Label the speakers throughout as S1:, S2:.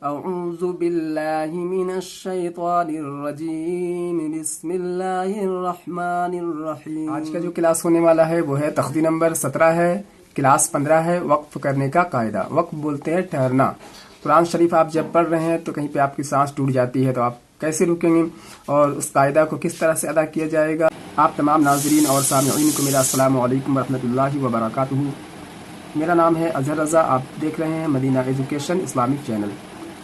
S1: اعوذ باللہ من الشیطان الرجیم بسم اللہ الرحمن الرحیم۔ آج کا جو کلاس ہونے والا ہے وہ ہے تختی نمبر 17 ہے، کلاس 15 ہے، وقف کرنے کا قاعدہ۔ وقف بولتے ہیں ٹھہرنا۔ قرآن شریف آپ جب پڑھ رہے ہیں تو کہیں پہ آپ کی سانس ٹوٹ جاتی ہے تو آپ کیسے رکیں گے اور اس قاعدہ کو کس طرح سے ادا کیا جائے گا۔ آپ تمام ناظرین اور سامعین کو میرا السلام علیکم ورحمۃ اللہ وبرکاتہ۔ میرا نام ہے اظہر رضا، آپ دیکھ رہے ہیں مدینہ ایجوکیشن اسلامک چینل۔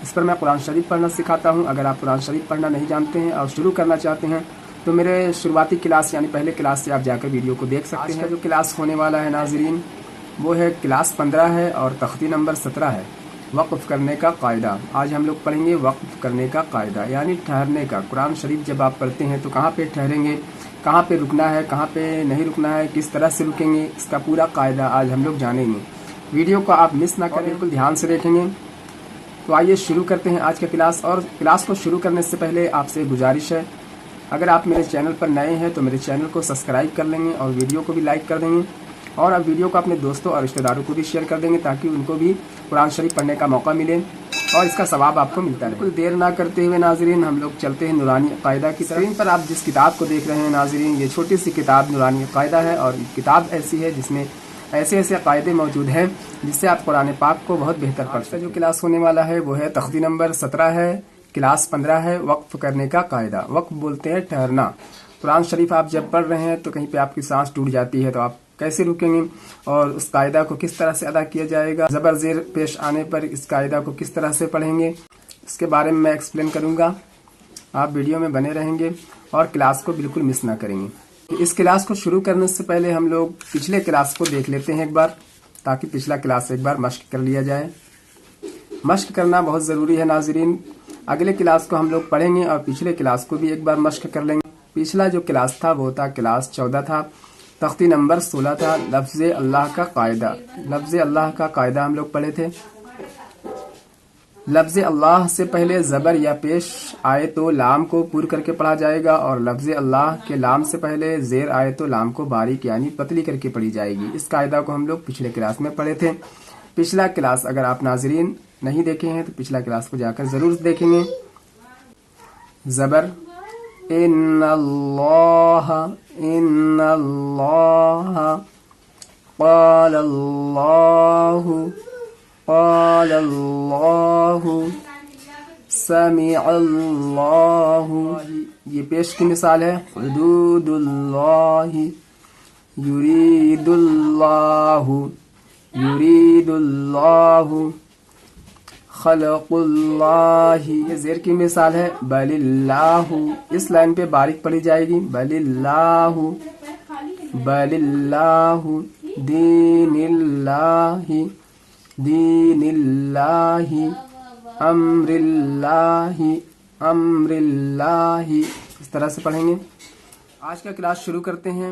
S1: اس پر میں قرآن شریف پڑھنا سکھاتا ہوں۔ اگر آپ قرآن شریف پڑھنا نہیں جانتے ہیں اور شروع کرنا چاہتے ہیں تو میرے شروعاتی کلاس یعنی پہلے کلاس سے آپ جا کر ویڈیو کو دیکھ سکتے ہیں۔ آج کا جو کلاس ہونے والا ہے ناظرین وہ ہے کلاس 15 ہے اور تختی نمبر 17 ہے، وقف کرنے کا قاعدہ۔ آج ہم لوگ پڑھیں گے وقف کرنے کا قاعدہ یعنی ٹھہرنے کا۔ قرآن شریف جب آپ پڑھتے ہیں تو کہاں پہ ٹھہریں گے، کہاں پہ رکنا ہے، کہاں پہ نہیں رکنا ہے، کس طرح سے رکیں گے، اس کا پورا قاعدہ آج ہم لوگ جانیں گے۔ ویڈیو کو آپ مس نہ کریں، بالکل دھیان سے دیکھیں گے۔ تو آئیے شروع کرتے ہیں آج کا کلاس۔ اور کلاس کو شروع کرنے سے پہلے آپ سے گزارش ہے، اگر آپ میرے چینل پر نئے ہیں تو میرے چینل کو سبسکرائب کر لیں گے اور ویڈیو کو بھی لائک کر دیں گے، اور اب ویڈیو کو اپنے دوستوں اور رشتہ داروں کو بھی شیئر کر دیں گے تاکہ ان کو بھی قرآن شریف پڑھنے کا موقع ملے اور اس کا ثواب آپ کو ملتا رہے۔ بالکل دیر نہ کرتے ہوئے ناظرین ہم لوگ چلتے ہیں نورانی قاعدہ کی طرف۔ اسکرین پر آپ جس کتاب کو دیکھ رہے ہیں ناظرین یہ چھوٹی سی کتاب نورانی قاعدہ ہے، اور یہ کتاب ایسی ہے جس میں ایسے قاعدے موجود ہیں جس سے آپ قرآن پاک کو بہت بہتر پڑھ سکتے ہیں۔ جو کلاس ہونے والا ہے وہ ہے تختی نمبر 17 ہے، کلاس 15 ہے، وقف کرنے کا قاعدہ۔ وقف بولتے ہیں ٹھہرنا۔ قرآن شریف آپ جب پڑھ رہے ہیں تو کہیں پہ آپ کی سانس ٹوٹ جاتی ہے تو آپ کیسے رکیں گے اور اس قاعدہ کو کس طرح سے ادا کیا جائے گا، زبر زیر پیش آنے پر اس قاعدہ کو کس طرح سے پڑھیں گے، اس کے بارے میں ایکسپلین کروں گا۔ آپ ویڈیو میں بنے رہیں گے اور کلاس کو بالکل مس نہ کریں گے۔ اس کلاس کو شروع کرنے سے پہلے ہم لوگ پچھلے کلاس کو دیکھ لیتے ہیں ایک بار، تاکہ پچھلا کلاس ایک بار مشق کر لیا جائے۔ مشق کرنا بہت ضروری ہے ناظرین۔ اگلے کلاس کو ہم لوگ پڑھیں گے اور پچھلے کلاس کو بھی ایک بار مشق کر لیں گے۔ پچھلا جو کلاس تھا وہ تھا کلاس 14 تھا، تختی نمبر 16 تھا، لفظ اللہ کا قاعدہ۔ لفظ اللہ کا قاعدہ ہم لوگ پڑھے تھے۔ لفظ اللہ سے پہلے زبر یا پیش آئے تو لام کو پور کر کے پڑھا جائے گا، اور لفظ اللہ کے لام سے پہلے زیر آئے تو لام کو باریک یعنی پتلی کر کے پڑھی جائے گی۔ اس قاعدہ کو ہم لوگ پچھلے کلاس میں پڑھے تھے۔ پچھلا کلاس اگر آپ ناظرین نہیں دیکھے ہیں تو پچھلا کلاس کو جا کر ضرور دیکھیں گے۔ زبر ان اللہ قال اللہ قال اللہ سمع اللہ، یہ پیش کی مثال ہے۔ حدود اللہ یرید اللہ یرید اللہ خلق اللہ، یہ زیر کی مثال ہے۔ بل اللہ، اس لائن پہ باریک پڑھی جائے گی۔ بل اللہ بل اللہ دین اللہ دین اللہ امر اللہ امر اللہ، اس طرح سے پڑھیں گے۔ آج کا کلاس شروع کرتے ہیں۔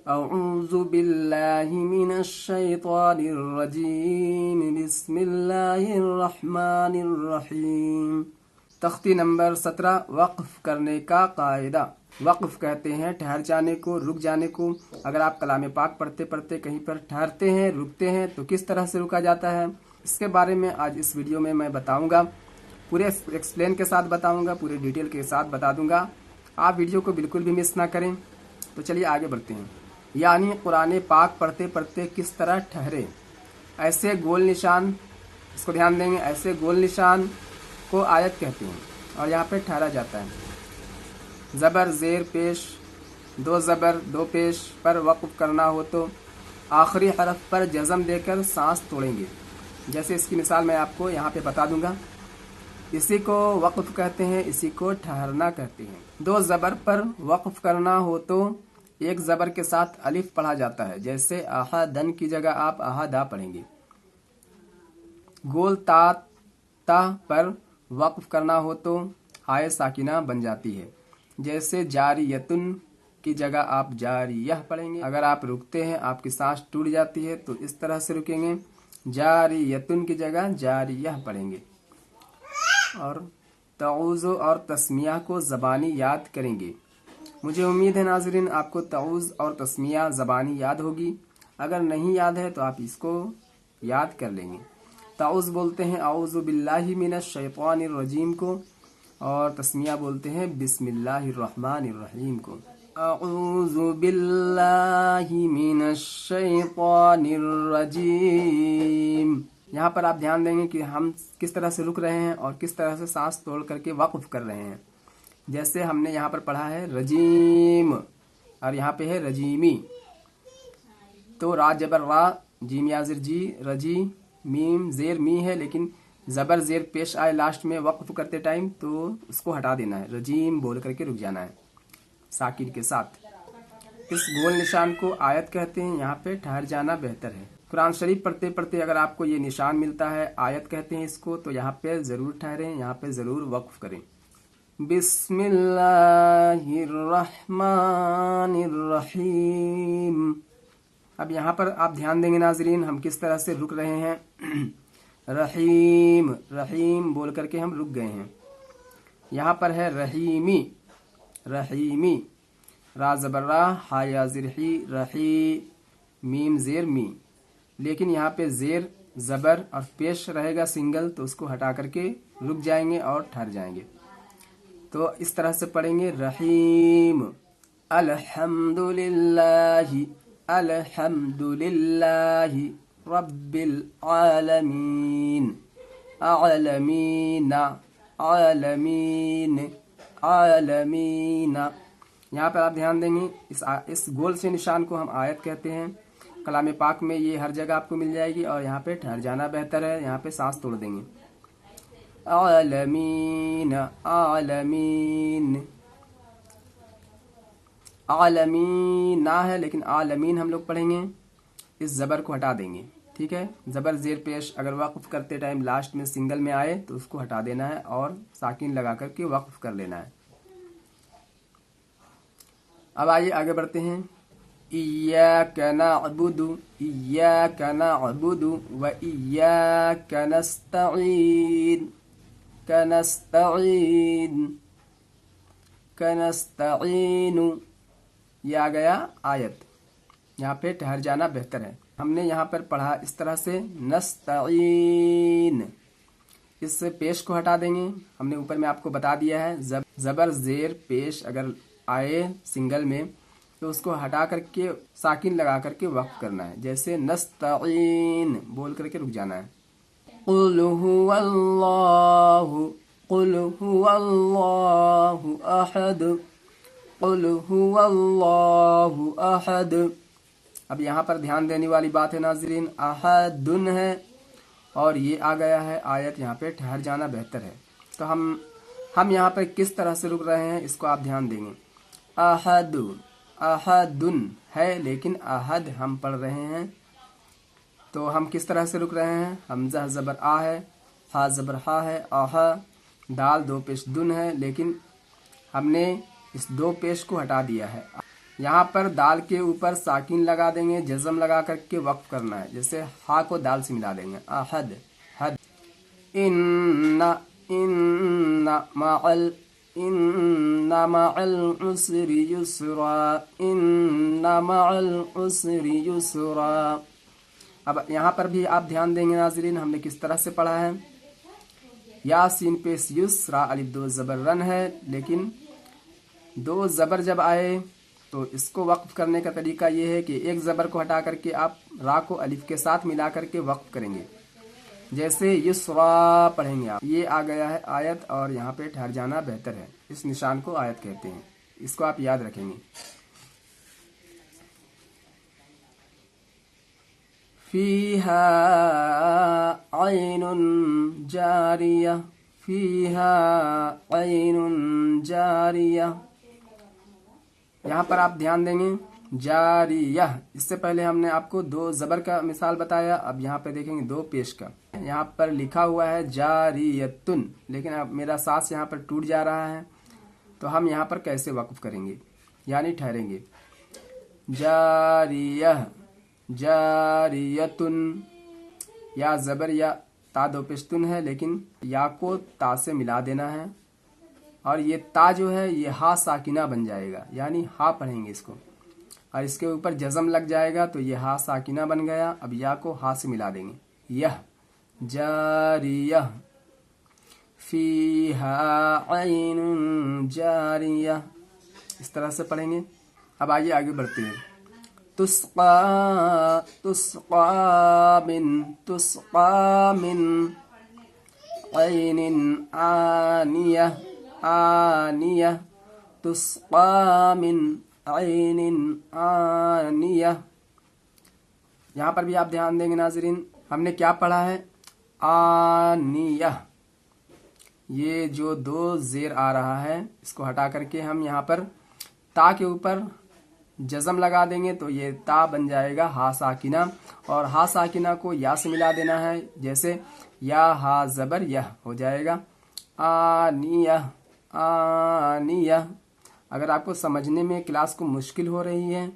S1: اعوذ باللہ من الشیطان الرجیم بسم اللہ الرحمن الرحیم۔ تختی نمبر 17، وقف کرنے کا قاعدہ۔ وقف کہتے ہیں ٹھہر جانے کو، رک جانے کو۔ اگر آپ کلام پاک پڑھتے پڑھتے کہیں پر ٹھہرتے ہیں، رکتے ہیں تو کس طرح سے رکا جاتا ہے، اس کے بارے میں آج اس ویڈیو میں بتاؤں گا۔ پورے ایکسپلین کے ساتھ بتاؤں گا، پورے ڈیٹیل کے ساتھ بتا دوں گا۔ آپ ویڈیو کو بالکل بھی مس نہ کریں۔ تو چلیے آگے بڑھتے ہیں۔ یعنی قرآن پاک پڑھتے پڑھتے کس طرح ٹھہرے۔ ایسے گول نشان، اس کو دھیان دیں گے، ایسے گول نشان کو آیت کہتے ہیں اور یہاں پہ ٹھہرا جاتا ہے۔ زبر زیر پیش، دو زبر دو پیش پر وقف کرنا ہو تو آخری حرف پر جزم دے کر سانس توڑیں گے۔ جیسے اس کی مثال میں آپ کو یہاں پہ بتا دوں گا۔ اسی کو وقف کہتے ہیں، اسی کو ٹھہرنا کہتے ہیں۔ دو زبر پر وقف کرنا ہو تو ایک زبر کے ساتھ الف پڑھا جاتا ہے، جیسے احدن کی جگہ آپ احدا پڑھیں گے۔ گول تا پر وقف کرنا ہو تو ہائے ساکنہ بن جاتی ہے، جیسے جاریتن کی جگہ آپ جاریہ پڑھیں گے۔ اگر آپ رکتے ہیں، آپ کی سانس ٹوٹ جاتی ہے تو اس طرح سے رکیں گے، جاریتن کی جگہ جاریہ پڑھیں گے۔ اور تعوذ اور تسمیہ کو زبانی یاد کریں گے۔ مجھے امید ہے ناظرین آپ کو تعوذ اور تسمیہ زبانی یاد ہوگی۔ اگر نہیں یاد ہے تو آپ اس کو یاد کر لیں گے۔ ताउज़ बोलते हैं आऊज़ु बिल्लाहि मिनश शैतानिर रजीम को, और तस्मिया बोलते हैं बिस्मिल्लाहिर रहमानिर रहीम को। आऊज़ु बिल्लाहि मिनश शैतानिर रजीम। यहाँ पर आप ध्यान देंगे कि हम किस तरह से रुक रहे हैं और किस तरह से सांस तोड़ करके वक्फ कर रहे हैं। जैसे हमने यहाँ पर पढ़ा है रजीम और यहाँ पे है रजीमी, तो रा जबर रा, जीम याजिर जी, रजी, मीम जेर मी है, लेकिन जबर जेर पेश आए लास्ट में वक्फ करते टाइम तो उसको हटा देना है, रजीम बोल करके रुक जाना है साकिन के साथ। इस गोल निशान को आयत कहते हैं, यहाँ पे ठहर जाना बेहतर है। कुरान शरीफ पढ़ते पढ़ते अगर आपको ये निशान मिलता है, आयत कहते हैं इसको, तो यहाँ पे जरूर ठहरें, यहाँ पे जरूर वक्फ करें। बिस्मिल्लाहिर्रहमानिर्रहीम। अब यहाँ पर आप ध्यान देंगे नाजरीन, हम किस तरह से रुक रहे हैं। रहीम, रहीम बोल करके हम रुक गए हैं। यहाँ पर है रहीमी, रहीमी, रा ज़बर रा, हा या ज़िरही, रही, मीम ज़ेर मी, लेकिन यहाँ पे ज़ेर ज़बर और पेश रहेगा सिंगल, तो उसको हटा करके रुक जाएंगे और ठहर जाएंगे। तो इस तरह से पढ़ेंगे रहीम। अल्हम्दुलिल्लाहि, अल्हम्दुलिल्लाहि रब्बिल आलमीन, आलमीना, आलमीन, आलमीना। यहाँ पर आप ध्यान देंगे इस गोल से निशान को हम आयत कहते हैं। कलाम पाक में ये हर जगह आपको मिल जाएगी और यहाँ पे ठहर जाना बेहतर है, यहाँ पे सांस तोड़ देंगे। आलमीन, आलमीन, आलमीन ना है लेकिन आलमीन हम लोग पढ़ेंगे, इस ज़बर को हटा देंगे, ठीक है। ज़बर ज़ेर पेश अगर वक्फ करते टाइम लास्ट में सिंगल में आए तो उसको हटा देना है और साकिन लगा करके वक्फ कर लेना है। अब आइए आगे बढ़ते हैं। इय्याक नअबुदु, इय्याक नअबुदु व इय्याक नस्तईन, कनस्तईन, कनस्तईनु। ये आ गया आयत, यहाँ पे ठहर जाना बेहतर है। हमने यहाँ पर पढ़ा इस तरह से नस्तईन, इस पेश को हटा देंगे। हमने ऊपर में आपको बता दिया है ज़बर ज़ेर पेश अगर आए सिंगल में तो उसको हटा करके साकिन लगा करके वक्फ करना है। जैसे नस्तईन बोल करके रुक जाना है। कुल हुवल्लाहु, कुल हुवल्लाहु अहद, कुल हुवल्लाहु अहद। अब यहाँ पर ध्यान देने वाली बात है नाज़रीन, अहदुन है और ये आ गया है आयत, यहाँ पे ठहर जाना बेहतर है। तो हम यहाँ पर किस तरह से रुक रहे हैं इसको आप ध्यान देंगे। अहदु, अहदुन है लेकिन अहद हम पढ़ रहे हैं, तो हम किस तरह से रुक रहे हैं। हमज़ा ज़बर आ है, हा ज़बर हा है, आहा, दाल दो पेश दुन है, लेकिन हमने इस दो पेश को हटा दिया है। यहाँ पर दाल के ऊपर साकिन लगा देंगे, जज़म लगा करके वक्फ करना है। जैसे हा को दाल से मिला देंगे, अहद, हद। इन्ना, इन्ना मअल, इन्ना मअल उसरि युसरा, इन्ना मअल उसरि युसरा। अब यहाँ पर भी आप ध्यान देंगे नाज़रीन, हमने किस तरह से पढ़ा है। यासीन पेश युसरा, अलिफ दो ज़बर रन है, लेकिन दो ज़बर जब आए तो इसको वक्फ करने का तरीका ये है कि एक ज़बर को हटा करके आप रा को अलिफ के साथ मिला करके वक्फ करेंगे। जैसे युसरा पढ़ेंगे आप। ये आ गया है आयत और यहाँ पे ठहर जाना बेहतर है। इस निशान को आयत कहते हैं, इसको आप याद रखेंगे। फीहा ऐनुन जारिया, फीहा ऐनुन जारिया। यहाँ पर आप ध्यान देंगे जारिया, इससे पहले हमने आपको दो ज़बर का मिसाल बताया, अब यहाँ पे देखेंगे दो पेश का। यहाँ पर लिखा हुआ है जारियतुन, लेकिन अब मेरा सांस यहाँ पर टूट जा रहा है, तो हम यहाँ पर कैसे वक्फ करेंगे, यानी ठहरेंगे। जारियह, जारियतुन, या ज़बर या ता दो पेश तुन है, लेकिन या को ता से मिला देना है और ये ता जो है ये हा साकिना बन जाएगा, यानी हा पढ़ेंगे इसको, और इसके ऊपर जज़म लग जाएगा तो ये हा साकिना बन गया। अब या को हा से मिला देंगे, यह जारिया, फीहा ऐनुन जारिया, इस तरह से पढ़ेंगे। अब आइए आगे बढ़ते हैं। तुस्का मिन ऐनिन आनिया, आनिया, तुस्का मिन ऐनिन आनिया। यहाँ पर भी आप ध्यान देंगे नाज़रीन, हमने क्या पढ़ा है? आनिया। ये जो दो ज़ेर आ रहा है, इसको हटा करके हम यहाँ पर ता के ऊपर जज़म लगा देंगे तो ये ता बन जाएगा हा साकिना, और हा साकिना को या से मिला देना है, जैसे या हा ज़बर यह हो जाएगा आनिया, आनिया। अगर आपको समझने में क्लास को मुश्किल हो रही है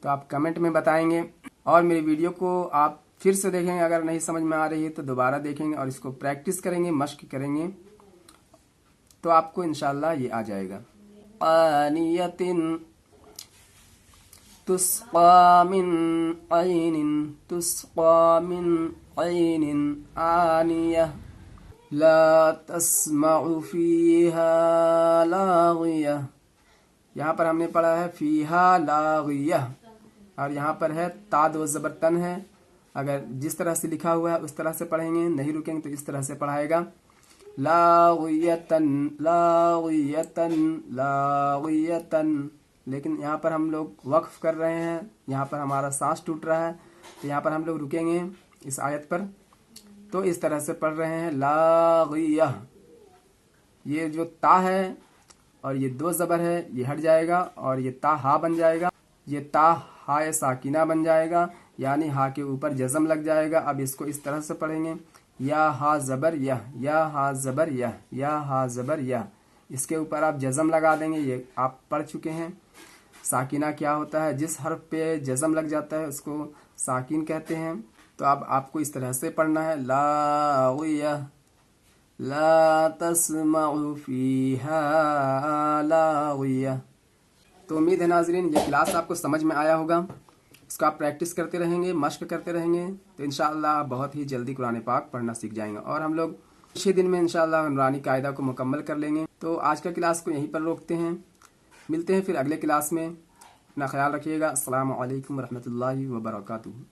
S1: तो आप कमेंट में बताएंगे, और मेरी वीडियो को आप फिर से देखेंगे। अगर नहीं समझ में आ रही है तो दोबारा देखेंगे और इसको प्रैक्टिस करेंगे, मश्क करेंगे, तो आपको इंशाल्लाह ये आ जाएगा। आनियतिन तुस्का मिन ऐनिन, तुस्का मिन ऐनिन आनिया, ला तस्मउ फीहा लागिया। यहाँ पर हमने पढ़ा है फीहा लागिया, और यहाँ पर है ता दो ज़बर तन है। अगर जिस तरह से लिखा हुआ है उस तरह से पढ़ेंगे, नहीं रुकेंगे तो इस तरह से पढ़ाएगा लागियतन, लागियतन, लागियतन। लेकिन यहाँ पर हम लोग वक्फ कर रहे हैं, यहाँ पर हमारा सांस टूट रहा है, तो यहाँ पर हम लोग रुकेंगे इस आयत पर, तो इस तरह से पढ़ रहे हैं लागिया। ये जो ता है और ये दो ज़बर है ये हट जाएगा और ये ता हा बन जाएगा, ये ता हा साकिना बन जाएगा, यानी हा के ऊपर जज़म लग जाएगा। अब इसको इस तरह से पढ़ेंगे या हा ज़बर यह, या हा ज़बर यह, या हा ज़बर यह। इसके ऊपर आप जज़म लगा देंगे, ये आप पढ़ चुके हैं। साकिना क्या होता है? जिस हर्फ पे जज़म लग जाता है उसको साकिन कहते हैं। तो अब आपको इस तरह से पढ़ना है लागिया, ला तस्मउ फीहा लागिया। तो उम्मीद है नाज़रीन ये क्लास आपको समझ में आया होगा। इसको आप प्रैक्टिस करते रहेंगे, मश्क करते रहेंगे, तो इंशाअल्लाह बहुत ही जल्दी कुरान पाक पढ़ना सीख जाएंगे, और हम लोग कुछ ही दिन में इंशाअल्लाह नूरानी कायदा को मुकम्मल कर लेंगे। तो आज का क्लास को यहीं पर रोकते हैं, मिलते हैं फिर अगले क्लास में। अपना ख्याल रखिएगा। अस्सलामु अलैकुम रहमतुल्लाहि व बरकातुहू।